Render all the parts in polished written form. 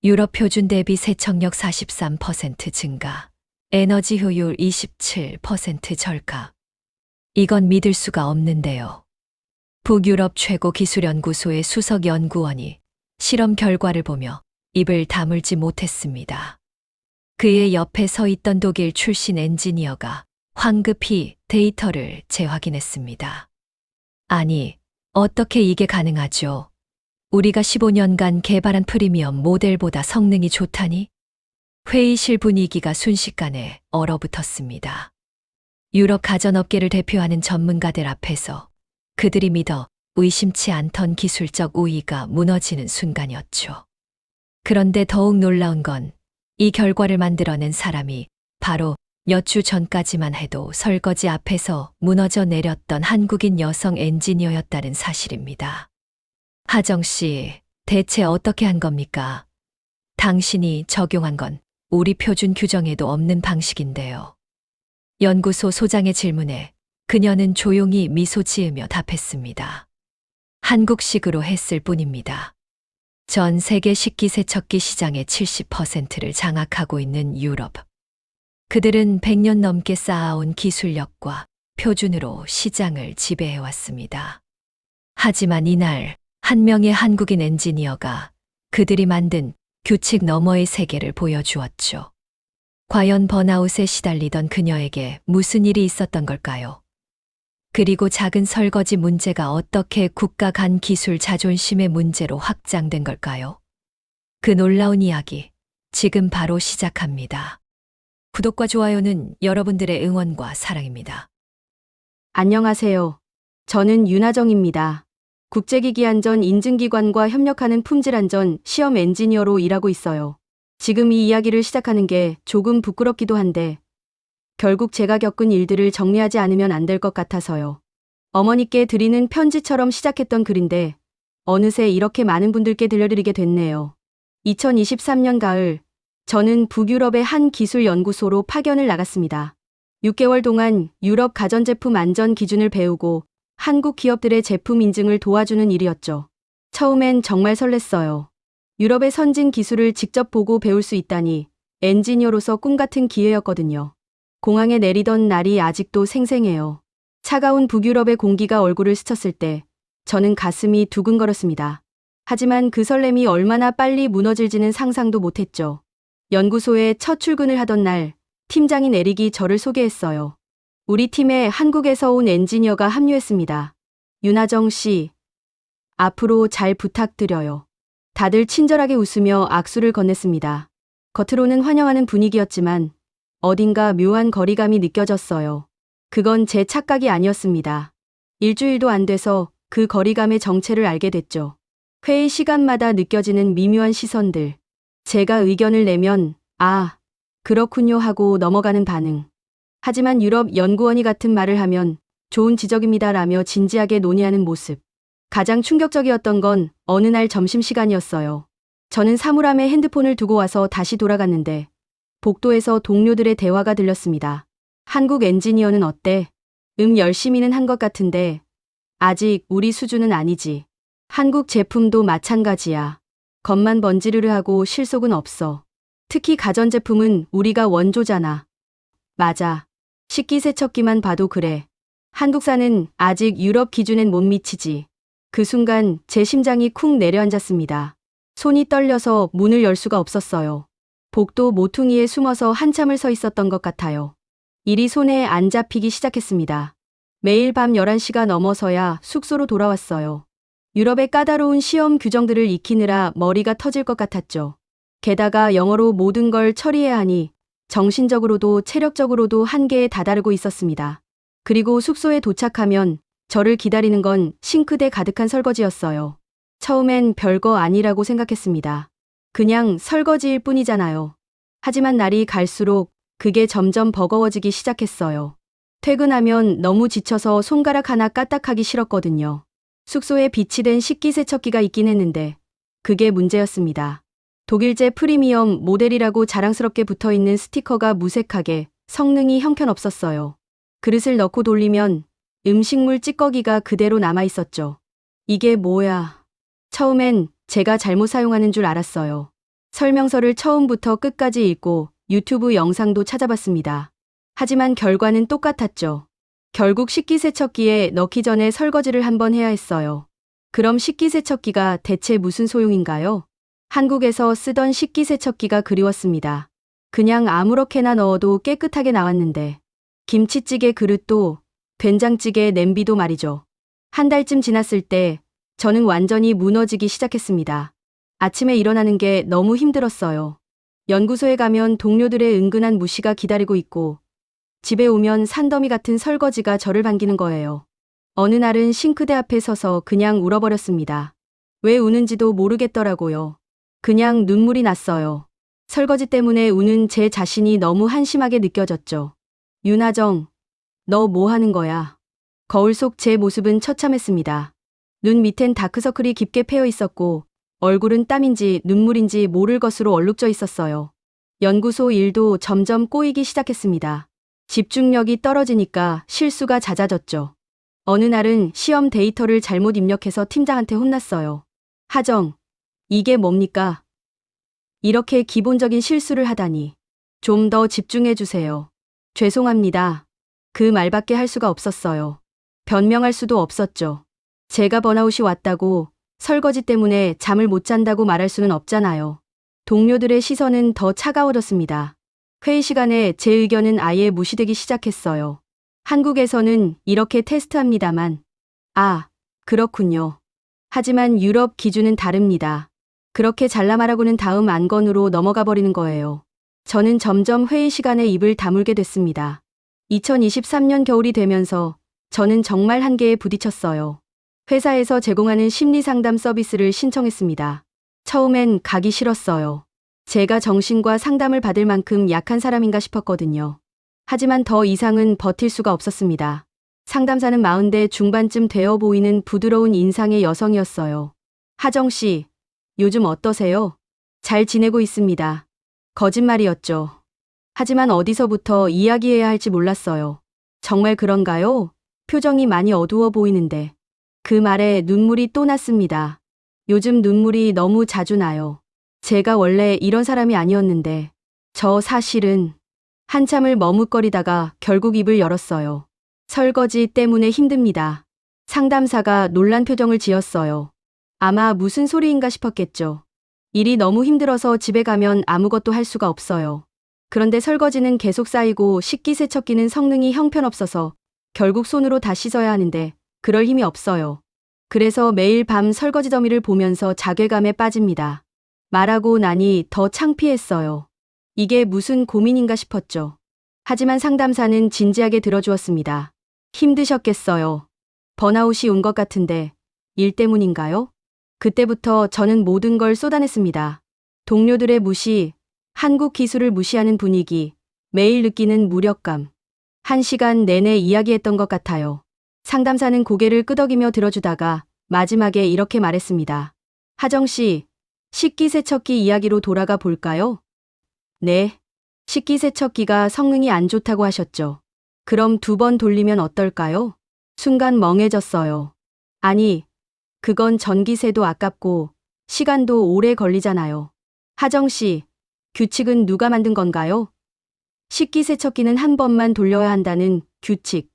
유럽 표준 대비 세척력 43% 증가, 에너지 효율 27% 절감. 이건 믿을 수가 없는데요. 북유럽 최고 기술연구소의 수석 연구원이 실험 결과를 보며 입을 다물지 못했습니다. 그의 옆에 서 있던 독일 출신 엔지니어가 황급히 데이터를 재확인했습니다. 아니, 어떻게 이게 가능하죠? 우리가 15년간 개발한 프리미엄 모델보다 성능이 좋다니? 회의실 분위기가 순식간에 얼어붙었습니다. 유럽 가전업계를 대표하는 전문가들 앞에서 그들이 믿어 의심치 않던 기술적 우위가 무너지는 순간이었죠. 그런데 더욱 놀라운 건 이 결과를 만들어낸 사람이 바로 몇 주 전까지만 해도 설거지 앞에서 무너져 내렸던 한국인 여성 엔지니어였다는 사실입니다. 하정 씨, 대체 어떻게 한 겁니까? 당신이 적용한 건 우리 표준 규정에도 없는 방식인데요. 연구소 소장의 질문에 그녀는 조용히 미소 지으며 답했습니다. 한국식으로 했을 뿐입니다. 전 세계 식기세척기 시장의 70%를 장악하고 있는 유럽. 그들은 100년 넘게 쌓아온 기술력과 표준으로 시장을 지배해왔습니다. 하지만 이날 한 명의 한국인 엔지니어가 그들이 만든 규칙 너머의 세계를 보여주었죠. 과연 번아웃에 시달리던 그녀에게 무슨 일이 있었던 걸까요? 그리고 작은 설거지 문제가 어떻게 국가 간 기술 자존심의 문제로 확장된 걸까요? 그 놀라운 이야기, 지금 바로 시작합니다. 구독과 좋아요는 여러분들의 응원과 사랑입니다. 안녕하세요. 저는 윤하정입니다. 국제기기안전 인증기관과 협력하는 품질안전 시험 엔지니어로 일하고 있어요. 지금 이 이야기를 시작하는 게 조금 부끄럽기도 한데 결국 제가 겪은 일들을 정리하지 않으면 안 될 것 같아서요. 어머니께 드리는 편지처럼 시작했던 글인데 어느새 이렇게 많은 분들께 들려드리게 됐네요. 2023년 가을, 저는 북유럽의 한 기술연구소로 파견을 나갔습니다. 6개월 동안 유럽 가전제품 안전 기준을 배우고 한국 기업들의 제품 인증을 도와주는 일이었죠. 처음엔 정말 설렜어요. 유럽의 선진 기술을 직접 보고 배울 수 있다니 엔지니어로서 꿈같은 기회였거든요. 공항에 내리던 날이 아직도 생생해요. 차가운 북유럽의 공기가 얼굴을 스쳤을 때 저는 가슴이 두근거렸습니다. 하지만 그 설렘이 얼마나 빨리 무너질지는 상상도 못했죠. 연구소에 첫 출근을 하던 날, 팀장이 내리기 저를 소개했어요. 우리 팀에 한국에서 온 엔지니어가 합류했습니다. 윤하정 씨, 앞으로 잘 부탁드려요. 다들 친절하게 웃으며 악수를 건넸습니다. 겉으로는 환영하는 분위기였지만 어딘가 묘한 거리감이 느껴졌어요. 그건 제 착각이 아니었습니다. 일주일도 안 돼서 그 거리감의 정체를 알게 됐죠. 회의 시간마다 느껴지는 미묘한 시선들. 제가 의견을 내면 아, 그렇군요 하고 넘어가는 반응. 하지만 유럽 연구원이 같은 말을 하면 좋은 지적입니다라며 진지하게 논의하는 모습. 가장 충격적이었던 건 어느 날 점심시간이었어요. 저는 사물함에 핸드폰을 두고 와서 다시 돌아갔는데 복도에서 동료들의 대화가 들렸습니다. 한국 엔지니어는 어때? 열심히는 한 것 같은데 아직 우리 수준은 아니지. 한국 제품도 마찬가지야. 겉만 번지르르 하고 실속은 없어. 특히 가전제품은 우리가 원조잖아. 맞아. 식기세척기만 봐도 그래. 한국산은 아직 유럽 기준엔 못 미치지. 그 순간 제 심장이 쿵 내려앉았습니다. 손이 떨려서 문을 열 수가 없었어요. 복도 모퉁이에 숨어서 한참을 서 있었던 것 같아요. 일이 손에 안 잡히기 시작했습니다. 매일 밤 11시가 넘어서야 숙소로 돌아왔어요. 유럽의 까다로운 시험 규정들을 익히느라 머리가 터질 것 같았죠. 게다가 영어로 모든 걸 처리해야 하니 정신적으로도 체력적으로도 한계에 다다르고 있었습니다. 그리고 숙소에 도착하면 저를 기다리는 건 싱크대 가득한 설거지였어요. 처음엔 별거 아니라고 생각했습니다. 그냥 설거지일 뿐이잖아요. 하지만 날이 갈수록 그게 점점 버거워지기 시작했어요. 퇴근하면 너무 지쳐서 손가락 하나 까딱하기 싫었거든요. 숙소에 비치된 식기세척기가 있긴 했는데 그게 문제였습니다. 독일제 프리미엄 모델이라고 자랑스럽게 붙어있는 스티커가 무색하게 성능이 형편없었어요. 그릇을 넣고 돌리면 음식물 찌꺼기가 그대로 남아있었죠. 이게 뭐야? 처음엔 제가 잘못 사용하는 줄 알았어요. 설명서를 처음부터 끝까지 읽고 유튜브 영상도 찾아봤습니다. 하지만 결과는 똑같았죠. 결국 식기세척기에 넣기 전에 설거지를 한번 해야 했어요. 그럼 식기세척기가 대체 무슨 소용인가요? 한국에서 쓰던 식기세척기가 그리웠습니다. 그냥 아무렇게나 넣어도 깨끗하게 나왔는데 김치찌개 그릇도 된장찌개 냄비도 말이죠. 한 달쯤 지났을 때 저는 완전히 무너지기 시작했습니다. 아침에 일어나는 게 너무 힘들었어요. 연구소에 가면 동료들의 은근한 무시가 기다리고 있고 집에 오면 산더미 같은 설거지가 저를 반기는 거예요. 어느 날은 싱크대 앞에 서서 그냥 울어버렸습니다. 왜 우는지도 모르겠더라고요. 그냥 눈물이 났어요. 설거지 때문에 우는 제 자신이 너무 한심하게 느껴졌죠. 윤하정, 너 뭐 하는 거야? 거울 속 제 모습은 처참했습니다. 눈 밑엔 다크서클이 깊게 패여 있었고 얼굴은 땀인지 눈물인지 모를 것으로 얼룩져 있었어요. 연구소 일도 점점 꼬이기 시작했습니다. 집중력이 떨어지니까 실수가 잦아졌죠. 어느 날은 시험 데이터를 잘못 입력해서 팀장한테 혼났어요. 하정, 이게 뭡니까? 이렇게 기본적인 실수를 하다니. 좀 더 집중해 주세요. 죄송합니다. 그 말밖에 할 수가 없었어요. 변명할 수도 없었죠. 제가 번아웃이 왔다고 설거지 때문에 잠을 못 잔다고 말할 수는 없잖아요. 동료들의 시선은 더 차가워졌습니다. 회의 시간에 제 의견은 아예 무시되기 시작했어요. 한국에서는 이렇게 테스트합니다만. 아, 그렇군요. 하지만 유럽 기준은 다릅니다. 그렇게 잘라말하고는 다음 안건으로 넘어가 버리는 거예요. 저는 점점 회의 시간에 입을 다물게 됐습니다. 2023년 겨울이 되면서 저는 정말 한계에 부딪혔어요. 회사에서 제공하는 심리상담 서비스를 신청했습니다. 처음엔 가기 싫었어요. 제가 정신과 상담을 받을 만큼 약한 사람인가 싶었거든요. 하지만 더 이상은 버틸 수가 없었습니다. 상담사는 40대 중반쯤 되어 보이는 부드러운 인상의 여성이었어요. 하정 씨, 요즘 어떠세요? 잘 지내고 있습니다. 거짓말이었죠. 하지만 어디서부터 이야기해야 할지 몰랐어요. 정말 그런가요? 표정이 많이 어두워 보이는데. 그 말에 눈물이 또 났습니다. 요즘 눈물이 너무 자주 나요. 제가 원래 이런 사람이 아니었는데. 저 사실은 한참을 머뭇거리다가 결국 입을 열었어요. 설거지 때문에 힘듭니다. 상담사가 놀란 표정을 지었어요. 아마 무슨 소리인가 싶었겠죠. 일이 너무 힘들어서 집에 가면 아무것도 할 수가 없어요. 그런데 설거지는 계속 쌓이고 식기세척기는 성능이 형편없어서 결국 손으로 다 씻어야 하는데 그럴 힘이 없어요. 그래서 매일 밤 설거지 더미를 보면서 자괴감에 빠집니다. 말하고 나니 더 창피했어요. 이게 무슨 고민인가 싶었죠. 하지만 상담사는 진지하게 들어주었습니다. 힘드셨겠어요. 번아웃이 온 것 같은데 일 때문인가요? 그때부터 저는 모든 걸 쏟아냈습니다. 동료들의 무시, 한국 기술을 무시하는 분위기, 매일 느끼는 무력감. 1시간 내내 이야기했던 것 같아요. 상담사는 고개를 끄덕이며 들어주다가 마지막에 이렇게 말했습니다. 하정 씨, 식기세척기 이야기로 돌아가 볼까요? 네. 식기세척기가 성능이 안 좋다고 하셨죠. 그럼 2번 돌리면 어떨까요? 순간 멍해졌어요. 아니, 그건 전기세도 아깝고 시간도 오래 걸리잖아요. 하정 씨, 규칙은 누가 만든 건가요? 식기세척기는 한 번만 돌려야 한다는 규칙.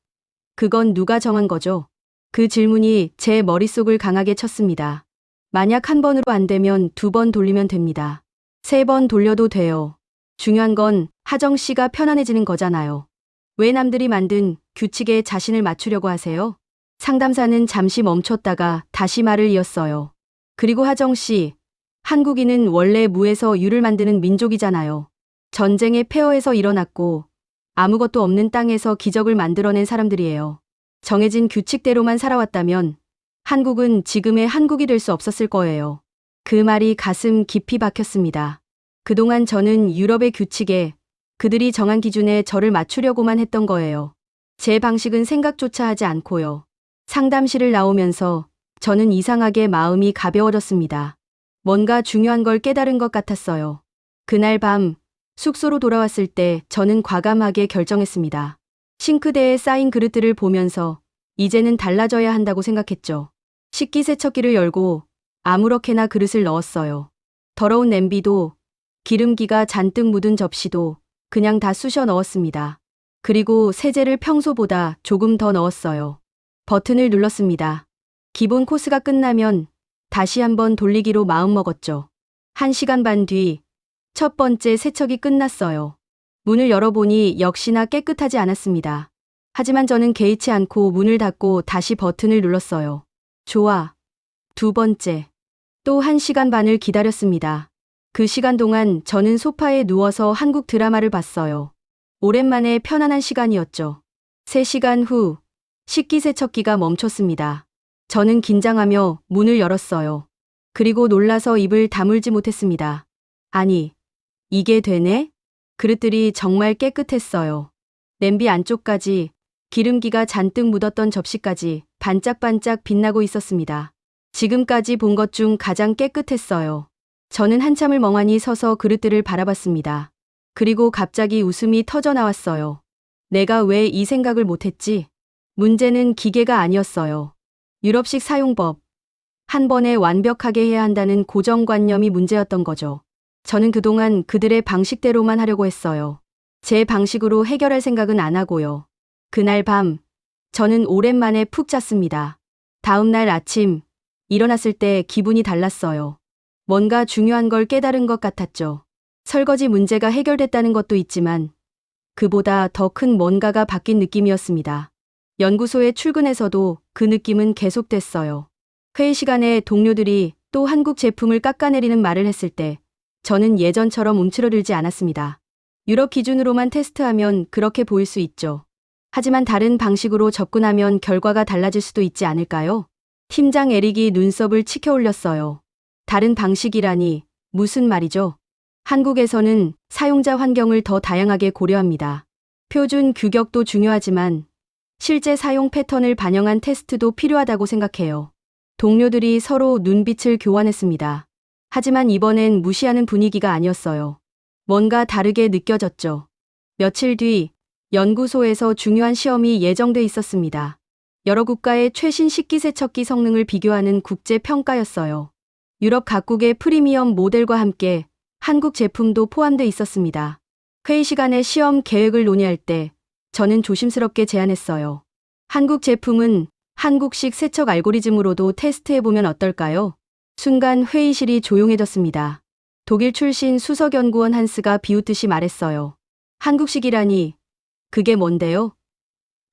그건 누가 정한 거죠? 그 질문이 제 머릿속을 강하게 쳤습니다. 만약 한 번으로 안 되면 2번 돌리면 됩니다. 3번 돌려도 돼요. 중요한 건 하정 씨가 편안해지는 거잖아요. 왜 남들이 만든 규칙에 자신을 맞추려고 하세요? 상담사는 잠시 멈췄다가 다시 말을 이었어요. 그리고 하정 씨, 한국인은 원래 무에서 유를 만드는 민족이잖아요. 전쟁의 폐허에서 일어났고 아무것도 없는 땅에서 기적을 만들어낸 사람들이에요. 정해진 규칙대로만 살아왔다면 한국은 지금의 한국이 될 수 없었을 거예요. 그 말이 가슴 깊이 박혔습니다. 그동안 저는 유럽의 규칙에 그들이 정한 기준에 저를 맞추려고만 했던 거예요. 제 방식은 생각조차 하지 않고요. 상담실을 나오면서 저는 이상하게 마음이 가벼워졌습니다. 뭔가 중요한 걸 깨달은 것 같았어요. 그날 밤 숙소로 돌아왔을 때 저는 과감하게 결정했습니다. 싱크대에 쌓인 그릇들을 보면서 이제는 달라져야 한다고 생각했죠. 식기세척기를 열고 아무렇게나 그릇을 넣었어요. 더러운 냄비도 기름기가 잔뜩 묻은 접시도 그냥 다 쑤셔 넣었습니다. 그리고 세제를 평소보다 조금 더 넣었어요. 버튼을 눌렀습니다. 기본 코스가 끝나면 다시 한번 돌리기로 마음먹었죠. 1시간 반 뒤 첫 번째 세척이 끝났어요. 문을 열어보니 역시나 깨끗하지 않았습니다. 하지만 저는 개의치 않고 문을 닫고 다시 버튼을 눌렀어요. 좋아. 두 번째. 또 1시간 반을 기다렸습니다. 그 시간 동안 저는 소파에 누워서 한국 드라마를 봤어요. 오랜만에 편안한 시간이었죠. 3시간 후 식기세척기가 멈췄습니다. 저는 긴장하며 문을 열었어요. 그리고 놀라서 입을 다물지 못했습니다. 아니, 이게 되네? 그릇들이 정말 깨끗했어요. 냄비 안쪽까지, 기름기가 잔뜩 묻었던 접시까지 반짝반짝 빛나고 있었습니다. 지금까지 본 것 중 가장 깨끗했어요. 저는 한참을 멍하니 서서 그릇들을 바라봤습니다. 그리고 갑자기 웃음이 터져 나왔어요. 내가 왜 이 생각을 못했지? 문제는 기계가 아니었어요. 유럽식 사용법. 한 번에 완벽하게 해야 한다는 고정관념이 문제였던 거죠. 저는 그동안 그들의 방식대로만 하려고 했어요. 제 방식으로 해결할 생각은 안 하고요. 그날 밤, 저는 오랜만에 푹 잤습니다. 다음 날 아침, 일어났을 때 기분이 달랐어요. 뭔가 중요한 걸 깨달은 것 같았죠. 설거지 문제가 해결됐다는 것도 있지만, 그보다 더 큰 뭔가가 바뀐 느낌이었습니다. 연구소에 출근해서도 그 느낌은 계속됐어요. 회의 시간에 동료들이 또 한국 제품을 깎아내리는 말을 했을 때, 저는 예전처럼 움츠러들지 않았습니다. 유럽 기준으로만 테스트하면 그렇게 보일 수 있죠. 하지만 다른 방식으로 접근하면 결과가 달라질 수도 있지 않을까요? 팀장 에릭이 눈썹을 치켜 올렸어요. 다른 방식이라니 무슨 말이죠? 한국에서는 사용자 환경을 더 다양하게 고려합니다. 표준 규격도 중요하지만 실제 사용 패턴을 반영한 테스트도 필요하다고 생각해요. 동료들이 서로 눈빛을 교환했습니다. 하지만 이번엔 무시하는 분위기가 아니었어요. 뭔가 다르게 느껴졌죠. 며칠 뒤 연구소에서 중요한 시험이 예정돼 있었습니다. 여러 국가의 최신 식기세척기 성능을 비교하는 국제 평가였어요. 유럽 각국의 프리미엄 모델과 함께 한국 제품도 포함돼 있었습니다. 회의 시간에 시험 계획을 논의할 때 저는 조심스럽게 제안했어요. 한국 제품은 한국식 세척 알고리즘으로도 테스트해보면 어떨까요? 순간 회의실이 조용해졌습니다. 독일 출신 수석연구원 한스가 비웃듯이 말했어요. 한국식이라니, 그게 뭔데요?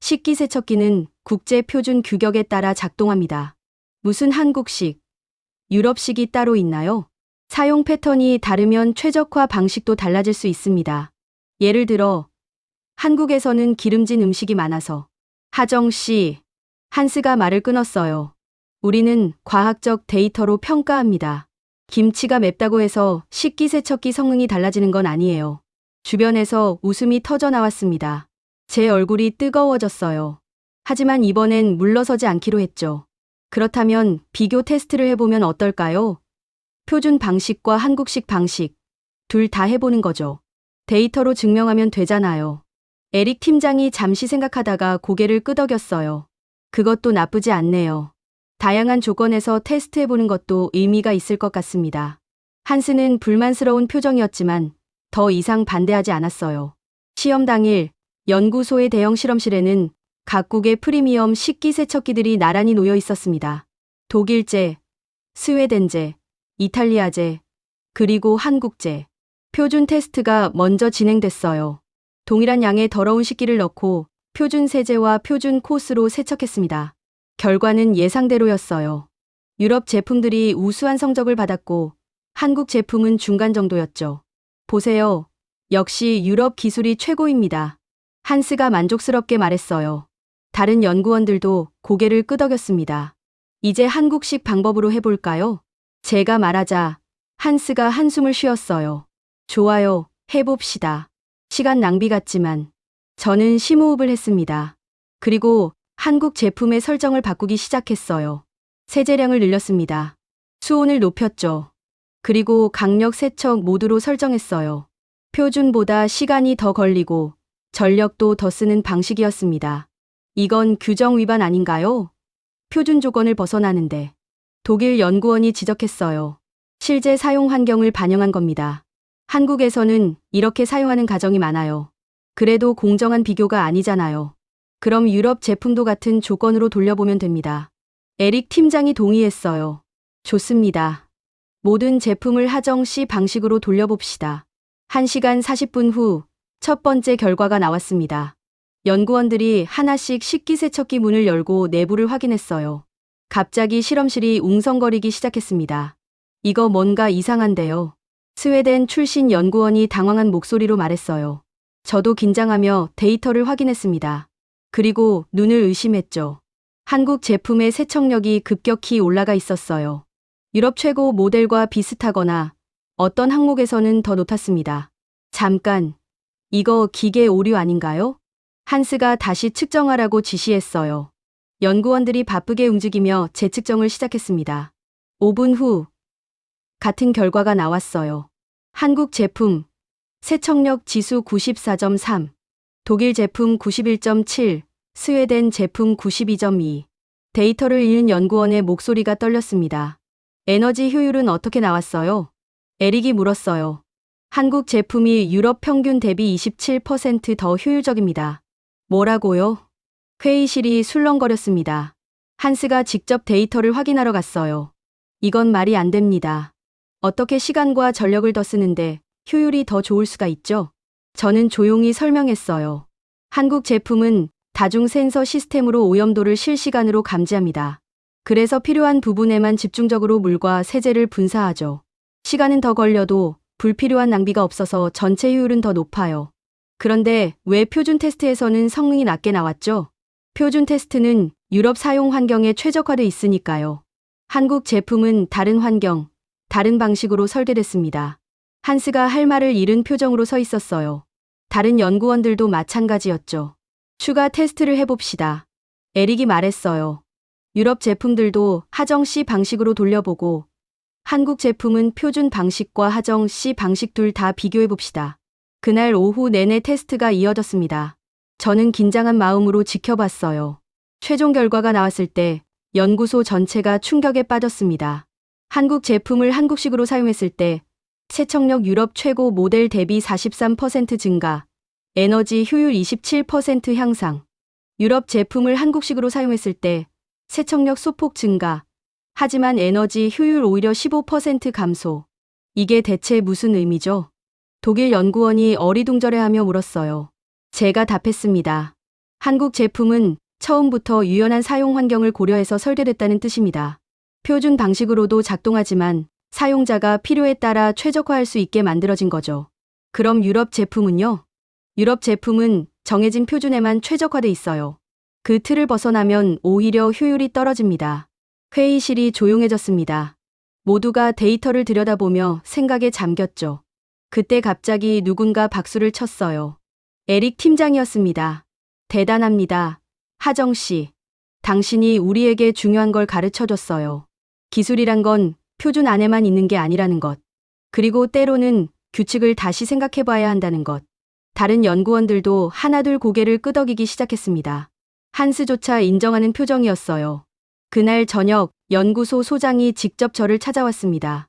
식기세척기는 국제 표준 규격에 따라 작동합니다. 무슨 한국식, 유럽식이 따로 있나요? 사용 패턴이 다르면 최적화 방식도 달라질 수 있습니다. 예를 들어, 한국에서는 기름진 음식이 많아서. 하정 씨, 한스가 말을 끊었어요. 우리는 과학적 데이터로 평가합니다. 김치가 맵다고 해서 식기세척기 성능이 달라지는 건 아니에요. 주변에서 웃음이 터져 나왔습니다. 제 얼굴이 뜨거워졌어요. 하지만 이번엔 물러서지 않기로 했죠. 그렇다면 비교 테스트를 해보면 어떨까요? 표준 방식과 한국식 방식, 둘 다 해보는 거죠. 데이터로 증명하면 되잖아요. 에릭 팀장이 잠시 생각하다가 고개를 끄덕였어요. 그것도 나쁘지 않네요. 다양한 조건에서 테스트해보는 것도 의미가 있을 것 같습니다. 한스는 불만스러운 표정이었지만 더 이상 반대하지 않았어요. 시험 당일 연구소의 대형 실험실에는 각국의 프리미엄 식기세척기들이 나란히 놓여 있었습니다. 독일제, 스웨덴제, 이탈리아제, 그리고 한국제. 표준 테스트가 먼저 진행됐어요. 동일한 양의 더러운 식기를 넣고 표준 세제와 표준 코스로 세척했습니다. 결과는 예상대로였어요. 유럽 제품들이 우수한 성적을 받았고 한국 제품은 중간 정도였죠. 보세요. 역시 유럽 기술이 최고입니다. 한스가 만족스럽게 말했어요. 다른 연구원들도 고개를 끄덕였습니다. 이제 한국식 방법으로 해볼까요? 제가 말하자 한스가 한숨을 쉬었어요. 좋아요, 해봅시다. 시간 낭비 같지만 저는 심호흡을 했습니다. 그리고 한국 제품의 설정을 바꾸기 시작했어요. 세제량을 늘렸습니다. 수온을 높였죠. 그리고 강력 세척 모드로 설정했어요. 표준보다 시간이 더 걸리고 전력도 더 쓰는 방식이었습니다. 이건 규정 위반 아닌가요? 표준 조건을 벗어나는데. 독일 연구원이 지적했어요. 실제 사용 환경을 반영한 겁니다. 한국에서는 이렇게 사용하는 가정이 많아요. 그래도 공정한 비교가 아니잖아요. 그럼 유럽 제품도 같은 조건으로 돌려보면 됩니다. 에릭 팀장이 동의했어요. 좋습니다. 모든 제품을 하정씨 방식으로 돌려봅시다. 1시간 40분 후 첫 번째 결과가 나왔습니다. 연구원들이 하나씩 식기세척기 문을 열고 내부를 확인했어요. 갑자기 실험실이 웅성거리기 시작했습니다. 이거 뭔가 이상한데요. 스웨덴 출신 연구원이 당황한 목소리로 말했어요. 저도 긴장하며 데이터를 확인했습니다. 그리고 눈을 의심했죠. 한국 제품의 세척력이 급격히 올라가 있었어요. 유럽 최고 모델과 비슷하거나 어떤 항목에서는 더 높았습니다. 잠깐, 이거 기계 오류 아닌가요? 한스가 다시 측정하라고 지시했어요. 연구원들이 바쁘게 움직이며 재측정을 시작했습니다. 5분 후 같은 결과가 나왔어요. 한국 제품 세척력 지수 94.3, 독일 제품 91.7, 스웨덴 제품 92.2. 데이터를 읽은 연구원의 목소리가 떨렸습니다. 에너지 효율은 어떻게 나왔어요? 에릭이 물었어요. 한국 제품이 유럽 평균 대비 27% 더 효율적입니다. 뭐라고요? 회의실이 술렁거렸습니다. 한스가 직접 데이터를 확인하러 갔어요. 이건 말이 안 됩니다. 어떻게 시간과 전력을 더 쓰는데 효율이 더 좋을 수가 있죠? 저는 조용히 설명했어요. 한국 제품은 다중 센서 시스템으로 오염도를 실시간으로 감지합니다. 그래서 필요한 부분에만 집중적으로 물과 세제를 분사하죠. 시간은 더 걸려도 불필요한 낭비가 없어서 전체 효율은 더 높아요. 그런데 왜 표준 테스트에서는 성능이 낮게 나왔죠? 표준 테스트는 유럽 사용 환경에 최적화돼 있으니까요. 한국 제품은 다른 환경, 다른 방식으로 설계됐습니다. 한스가 할 말을 잃은 표정으로 서 있었어요. 다른 연구원들도 마찬가지였죠. 추가 테스트를 해봅시다. 에릭이 말했어요. 유럽 제품들도 하정씨 방식으로 돌려보고 한국 제품은 표준 방식과 하정씨 방식 둘 다 비교해봅시다. 그날 오후 내내 테스트가 이어졌습니다. 저는 긴장한 마음으로 지켜봤어요. 최종 결과가 나왔을 때 연구소 전체가 충격에 빠졌습니다. 한국 제품을 한국식으로 사용했을 때 세척력 유럽 최고 모델 대비 43% 증가, 에너지 효율 27% 향상. 유럽 제품을 한국식으로 사용했을 때 세척력 소폭 증가, 하지만 에너지 효율 오히려 15% 감소. 이게 대체 무슨 의미죠? 독일 연구원이 어리둥절해하며 물었어요. 제가 답했습니다. 한국 제품은 처음부터 유연한 사용 환경을 고려해서 설계됐다는 뜻입니다. 표준 방식으로도 작동하지만 사용자가 필요에 따라 최적화할 수 있게 만들어진 거죠. 그럼 유럽 제품은요? 유럽 제품은 정해진 표준에만 최적화돼 있어요. 그 틀을 벗어나면 오히려 효율이 떨어집니다. 회의실이 조용해졌습니다. 모두가 데이터를 들여다보며 생각에 잠겼죠. 그때 갑자기 누군가 박수를 쳤어요. 에릭 팀장이었습니다. 대단합니다. 하정 씨. 당신이 우리에게 중요한 걸 가르쳐줬어요. 기술이란 건 표준 안에만 있는 게 아니라는 것. 그리고 때로는 규칙을 다시 생각해봐야 한다는 것. 다른 연구원들도 하나둘 고개를 끄덕이기 시작했습니다. 한스조차 인정하는 표정이었어요. 그날 저녁 연구소 소장이 직접 저를 찾아왔습니다.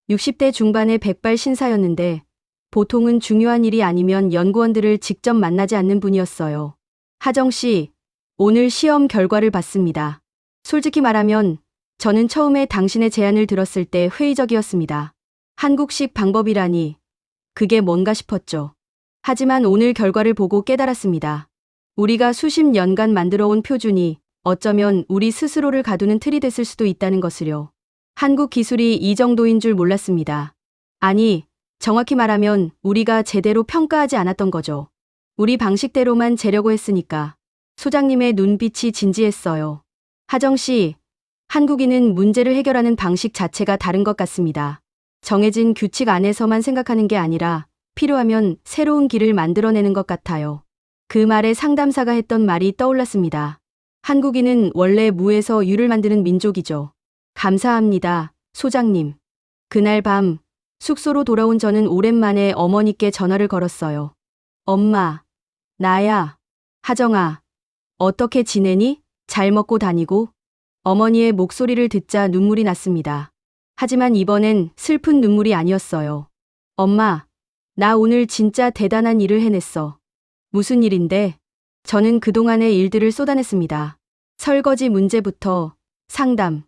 60대 중반의 백발 신사였는데 보통은 중요한 일이 아니면 연구원들을 직접 만나지 않는 분이었어요. 하정 씨, 오늘 시험 결과를 봤습니다. 솔직히 말하면 저는 처음에 당신의 제안을 들었을 때 회의적이었습니다. 한국식 방법이라니, 그게 뭔가 싶었죠. 하지만 오늘 결과를 보고 깨달았습니다. 우리가 수십 년간 만들어온 표준이 어쩌면 우리 스스로를 가두는 틀이 됐을 수도 있다는 것을요. 한국 기술이 이 정도인 줄 몰랐습니다. 아니, 정확히 말하면 우리가 제대로 평가하지 않았던 거죠. 우리 방식대로만 재려고 했으니까. 소장님의 눈빛이 진지했어요. 하정 씨, 한국인은 문제를 해결하는 방식 자체가 다른 것 같습니다. 정해진 규칙 안에서만 생각하는 게 아니라 필요하면 새로운 길을 만들어내는 것 같아요. 그 말에 상담사가 했던 말이 떠올랐습니다. 한국인은 원래 무에서 유를 만드는 민족이죠. 감사합니다, 소장님. 그날 밤 숙소로 돌아온 저는 오랜만에 어머니께 전화를 걸었어요. 엄마, 나야. 하정아, 어떻게 지내니? 잘 먹고 다니고? 어머니의 목소리를 듣자 눈물이 났습니다. 하지만 이번엔 슬픈 눈물이 아니었어요. 엄마, 나 오늘 진짜 대단한 일을 해냈어. 무슨 일인데? 저는 그동안의 일들을 쏟아냈습니다. 설거지 문제부터 상담,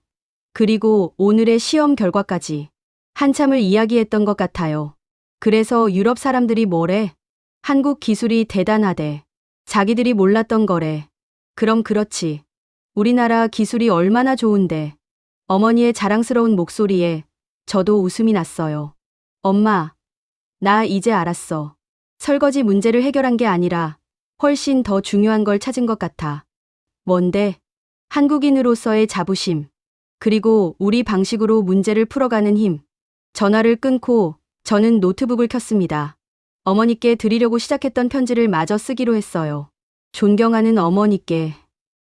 그리고 오늘의 시험 결과까지 한참을 이야기했던 것 같아요. 그래서 유럽 사람들이 뭐래? 한국 기술이 대단하대. 자기들이 몰랐던 거래. 그럼 그렇지. 우리나라 기술이 얼마나 좋은데. 어머니의 자랑스러운 목소리에 저도 웃음이 났어요. 엄마, 나 이제 알았어. 설거지 문제를 해결한 게 아니라 훨씬 더 중요한 걸 찾은 것 같아. 뭔데? 한국인으로서의 자부심. 그리고 우리 방식으로 문제를 풀어가는 힘. 전화를 끊고 저는 노트북을 켰습니다. 어머니께 드리려고 시작했던 편지를 마저 쓰기로 했어요. 존경하는 어머니께.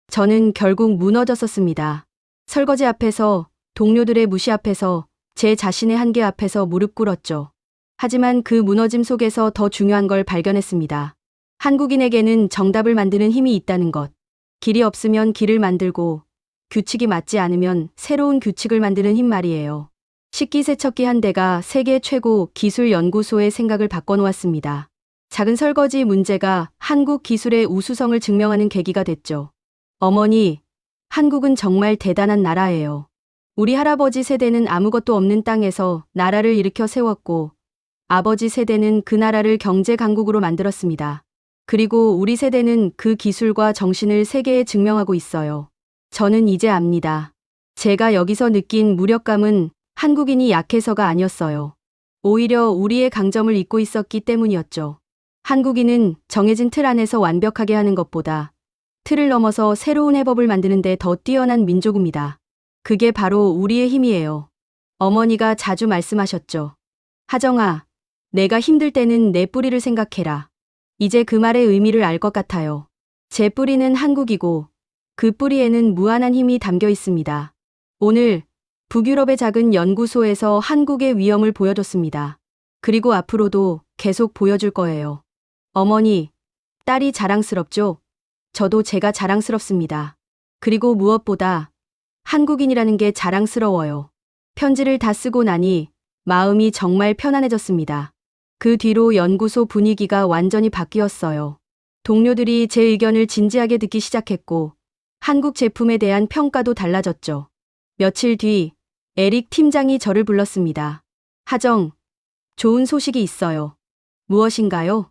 저는 결국 무너졌었습니다. 설거지 앞에서, 동료들의 무시 앞에서, 제 자신의 한계 앞에서 무릎 꿇었죠. 하지만 그 무너짐 속에서 더 중요한 걸 발견했습니다. 한국인에게는 정답을 만드는 힘이 있다는 것. 길이 없으면 길을 만들고, 규칙이 맞지 않으면 새로운 규칙을 만드는 힘 말이에요. 식기세척기 한 대가 세계 최고 기술 연구소의 생각을 바꿔놓았습니다. 작은 설거지 문제가 한국 기술의 우수성을 증명하는 계기가 됐죠. 어머니, 한국은 정말 대단한 나라예요. 우리 할아버지 세대는 아무것도 없는 땅에서 나라를 일으켜 세웠고, 아버지 세대는 그 나라를 경제 강국으로 만들었습니다. 그리고 우리 세대는 그 기술과 정신을 세계에 증명하고 있어요. 저는 이제 압니다. 제가 여기서 느낀 무력감은 한국인이 약해서가 아니었어요. 오히려 우리의 강점을 잊고 있었기 때문이었죠. 한국인은 정해진 틀 안에서 완벽하게 하는 것보다 틀을 넘어서 새로운 해법을 만드는 데 더 뛰어난 민족입니다. 그게 바로 우리의 힘이에요. 어머니가 자주 말씀하셨죠. 하정아, 내가 힘들 때는 내 뿌리를 생각해라. 이제 그 말의 의미를 알 것 같아요. 제 뿌리는 한국이고 그 뿌리에는 무한한 힘이 담겨 있습니다. 오늘 북유럽의 작은 연구소에서 한국의 위엄을 보여줬습니다. 그리고 앞으로도 계속 보여줄 거예요. 어머니, 딸이 자랑스럽죠? 저도 제가 자랑스럽습니다. 그리고 무엇보다 한국인이라는 게 자랑스러워요. 편지를 다 쓰고 나니 마음이 정말 편안해졌습니다. 그 뒤로 연구소 분위기가 완전히 바뀌었어요. 동료들이 제 의견을 진지하게 듣기 시작했고 한국 제품에 대한 평가도 달라졌죠. 며칠 뒤 에릭 팀장이 저를 불렀습니다. 하정, 좋은 소식이 있어요. 무엇인가요?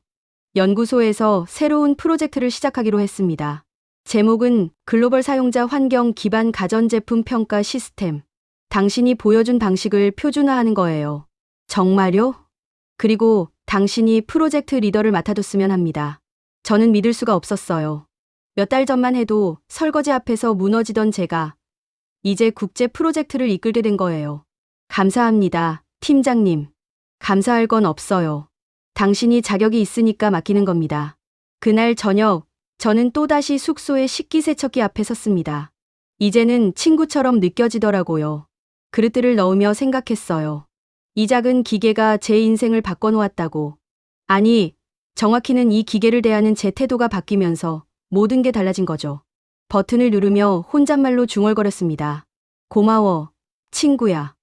연구소에서 새로운 프로젝트를 시작하기로 했습니다. 제목은 글로벌 사용자 환경 기반 가전제품 평가 시스템. 당신이 보여준 방식을 표준화하는 거예요. 정말요? 그리고 당신이 프로젝트 리더를 맡아줬으면 합니다. 저는 믿을 수가 없었어요. 몇 달 전만 해도 설거지 앞에서 무너지던 제가 이제 국제 프로젝트를 이끌게 된 거예요. 감사합니다, 팀장님. 감사할 건 없어요. 당신이 자격이 있으니까 맡기는 겁니다. 그날 저녁, 저는 또다시 숙소의 식기세척기 앞에 섰습니다. 이제는 친구처럼 느껴지더라고요. 그릇들을 넣으며 생각했어요. 이 작은 기계가 제 인생을 바꿔놓았다고. 아니, 정확히는 이 기계를 대하는 제 태도가 바뀌면서 모든 게 달라진 거죠. 버튼을 누르며 혼잣말로 중얼거렸습니다. 고마워, 친구야.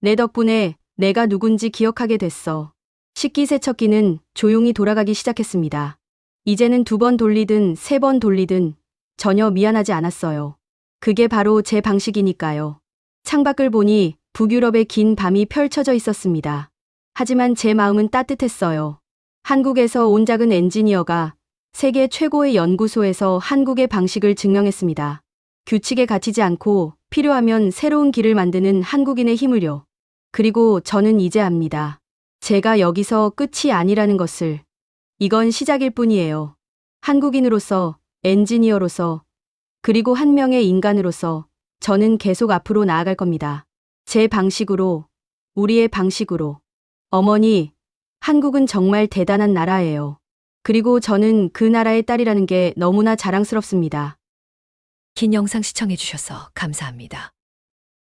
내 덕분에 내가 누군지 기억하게 됐어. 식기세척기는 조용히 돌아가기 시작했습니다. 이제는 2번 돌리든 3번 돌리든 전혀 미안하지 않았어요. 그게 바로 제 방식이니까요. 창밖을 보니 북유럽의 긴 밤이 펼쳐져 있었습니다. 하지만 제 마음은 따뜻했어요. 한국에서 온 작은 엔지니어가 세계 최고의 연구소에서 한국의 방식을 증명했습니다. 규칙에 갇히지 않고 필요하면 새로운 길을 만드는 한국인의 힘을요. 그리고 저는 이제 압니다. 제가 여기서 끝이 아니라는 것을. 이건 시작일 뿐이에요. 한국인으로서, 엔지니어로서, 그리고 한 명의 인간으로서 저는 계속 앞으로 나아갈 겁니다. 제 방식으로, 우리의 방식으로. 어머니, 한국은 정말 대단한 나라예요. 그리고 저는 그 나라의 딸이라는 게 너무나 자랑스럽습니다. 긴 영상 시청해주셔서 감사합니다.